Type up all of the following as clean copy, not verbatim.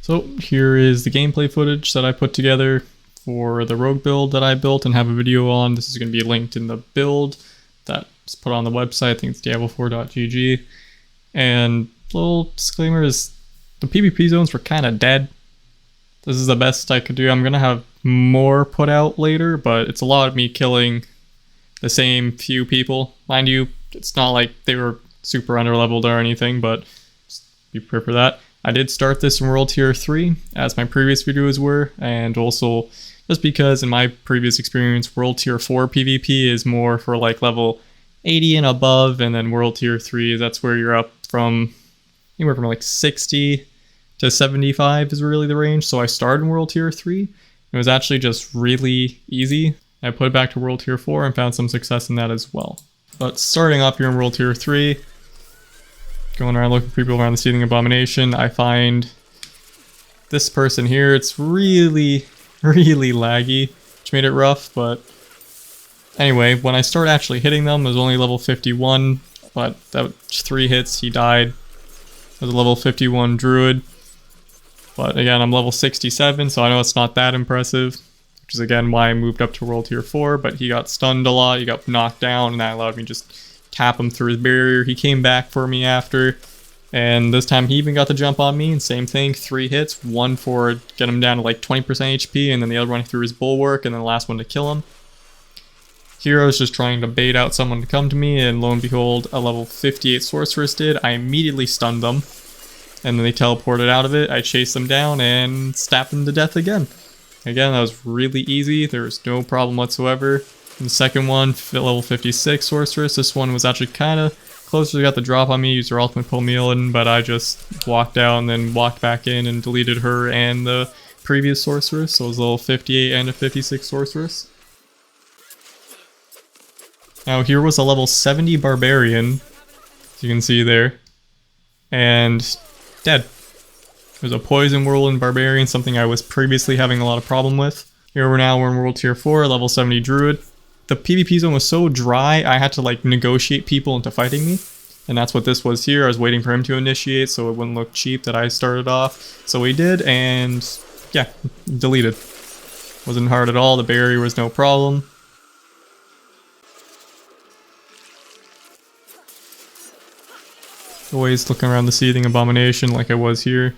So here is the gameplay footage that I put together for the rogue build that I built and have a video on. This is going to be linked in the build that's put on the website. I think it's diablo4.gg. And little disclaimer is the PvP zones were kind of dead. This is the best I could do. I'm going to have more put out later, but it's a lot of me killing the same few people. Mind you, it's not like they were super underleveled or anything, but just be prepared for that. I did start this in World Tier 3, as my previous videos were, and also just because in my previous experience, World Tier 4 PvP is more for like level 80 and above, and then World Tier 3, that's where you're up from anywhere from like 60 to 75 is really the range. So I started in World Tier 3. It was actually just really easy. I put it back to World Tier 4 and found some success in that as well. But starting off here in World Tier 3, going around looking for people around the Seething Abomination, I find this person here. It's really laggy, which made it rough, but anyway, when I start actually hitting them, it was only level 51, but that 3 hits, he died. It was a level 51 druid, but again, I'm level 67, so I know it's not that impressive, which is again why I moved up to World Tier 4, but he got stunned a lot, he got knocked down, and that allowed me to just tap him through his barrier. He came back for me after, and this time he even got the jump on me, and same thing, 3 hits, one for get him down to like 20% HP, and then the other one through his bulwark, and then the last one to kill him. Hero's just trying to bait out someone to come to me, and lo and behold, a level 58 sorceress did. I immediately stunned them, and then they teleported out of it. I chased them down and stabbed them to death again. Again, that was really easy. There was no problem whatsoever. And the second one, level 56 sorceress. This one was actually kind of closer. They got the drop on me, used her ultimate pull me in, but I just walked out and then walked back in and deleted her and the previous sorceress. So it was level 58 and a 56 sorceress. Now here was a level 70 Barbarian, as you can see there, and dead. There's a Poison Whirlwind Barbarian, something I was previously having a lot of problem with. Here we're in World Tier 4, level 70 Druid. The PvP zone was so dry, I had to like negotiate people into fighting me, and that's what this was here. I was waiting for him to initiate so it wouldn't look cheap that I started off. So he did, and yeah, deleted. Wasn't hard at all, the barrier was no problem. Always looking around the Seething Abomination like I was here.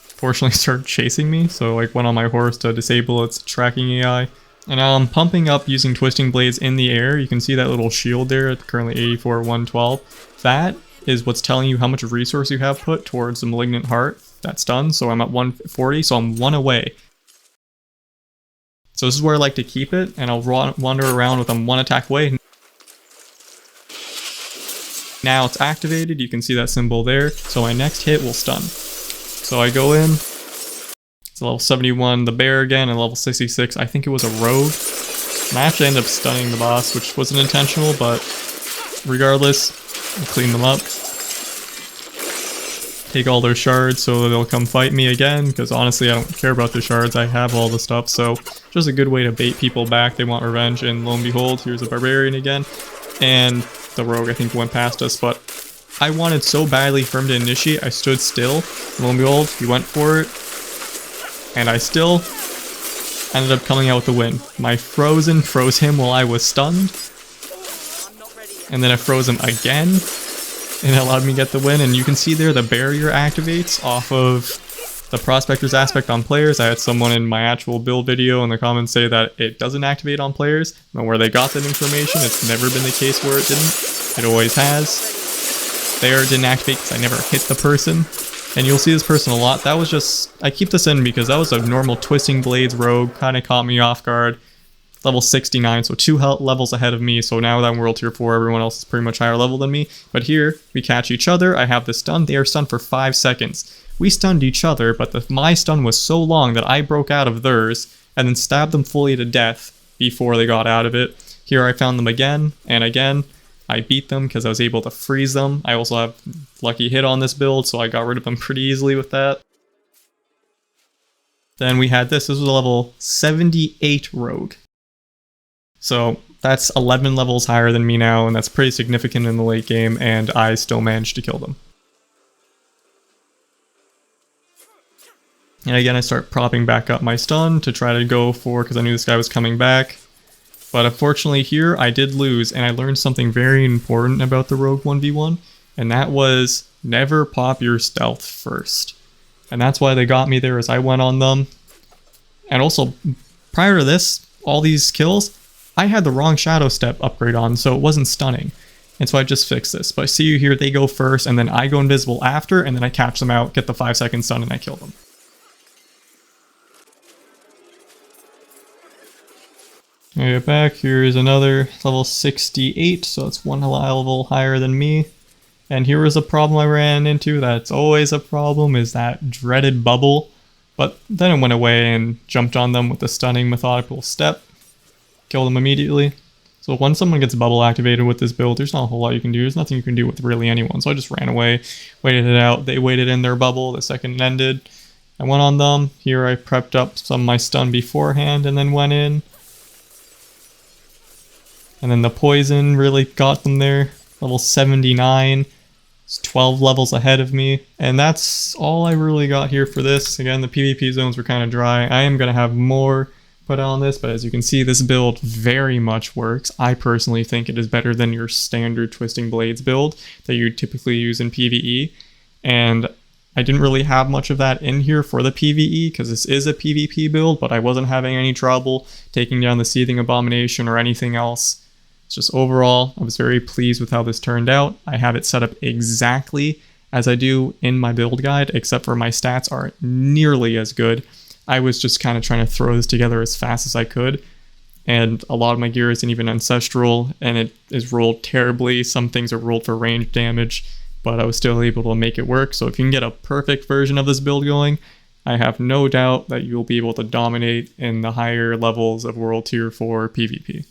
Fortunately started chasing me, so like went on my horse to disable its tracking AI. And now I'm pumping up using Twisting Blades in the air. You can see that little shield there at currently 84, 112. That is what's telling you how much resource you have put towards the Malignant Heart. That's done, so I'm at 140, so I'm 1 away. So this is where I like to keep it, and I'll wander around with them 1 attack away. Now it's activated, you can see that symbol there, so my next hit will stun. So I go in, it's level 71, the bear again, and level 66, I think it was a rogue. And I actually ended up stunning the boss, which wasn't intentional, but regardless, I'll clean them up. Take all their shards so they'll come fight me again, because honestly I don't care about the shards, I have all the stuff, so just a good way to bait people back, they want revenge, and lo and behold, here's a Barbarian again. And the rogue I think went past us, but I wanted so badly for him to initiate, I stood still, and lo and behold, he went for it, and I still ended up coming out with the win. My Frozen froze him while I was stunned, and then I froze him again, and it allowed me to get the win, and you can see there the barrier activates off of the Prospector's aspect on players. I had someone in my actual build video in the comments say that it doesn't activate on players. I don't know where they got that information. It's never been the case where it didn't. It always has. There it didn't activate because I never hit the person. And you'll see this person a lot. That was just, I keep this in because that was a normal Twisting Blades rogue. Kind of caught me off guard. Level 69, so 2 levels ahead of me. So now that I'm World Tier 4, everyone else is pretty much higher level than me. But here, we catch each other. I have the stun. They are stunned for 5 seconds. We stunned each other, but my stun was so long that I broke out of theirs and then stabbed them fully to death before they got out of it. Here I found them again and again. I beat them because I was able to freeze them. I also have lucky hit on this build, so I got rid of them pretty easily with that. Then we had this. This was a level 78 rogue. So that's 11 levels higher than me now, and that's pretty significant in the late game, and I still managed to kill them. And again, I start propping back up my stun to try to go for, because I knew this guy was coming back. But unfortunately here, I did lose, and I learned something very important about the Rogue 1v1, and that was never pop your stealth first. And that's why they got me there, as I went on them. And also, prior to this, all these kills, I had the wrong Shadow Step upgrade on, so it wasn't stunning. And so I just fixed this. But I see you here, they go first, and then I go invisible after, and then I catch them out, get the 5-second stun, and I kill them. I get back, here's another level 68, so it's one level higher than me. And here was a problem I ran into, that's always a problem, is that dreaded bubble. But then it went away and jumped on them with the stunning methodical step. Killed them immediately. So once someone gets bubble activated with this build, there's not a whole lot you can do. There's nothing you can do with really anyone. So I just ran away, waited it out. They waited in their bubble, the second it ended. I went on them. Here I prepped up some of my stun beforehand and then went in. And then the poison really got them there. Level 79. It's 12 levels ahead of me. And that's all I really got here for this. Again, the PvP zones were kind of dry. I am going to have more put on this, but as you can see, this build very much works. I personally think it is better than your standard Twisting Blades build that you typically use in PvE. And I didn't really have much of that in here for the PvE because this is a PvP build, but I wasn't having any trouble taking down the Seething Abomination or anything else. It's just overall, I was very pleased with how this turned out. I have it set up exactly as I do in my build guide, except for my stats aren't nearly as good. I was just kind of trying to throw this together as fast as I could, and a lot of my gear isn't even ancestral, and it is rolled terribly. Some things are rolled for range damage, but I was still able to make it work. So if you can get a perfect version of this build going, I have no doubt that you'll be able to dominate in the higher levels of World Tier 4 PvP.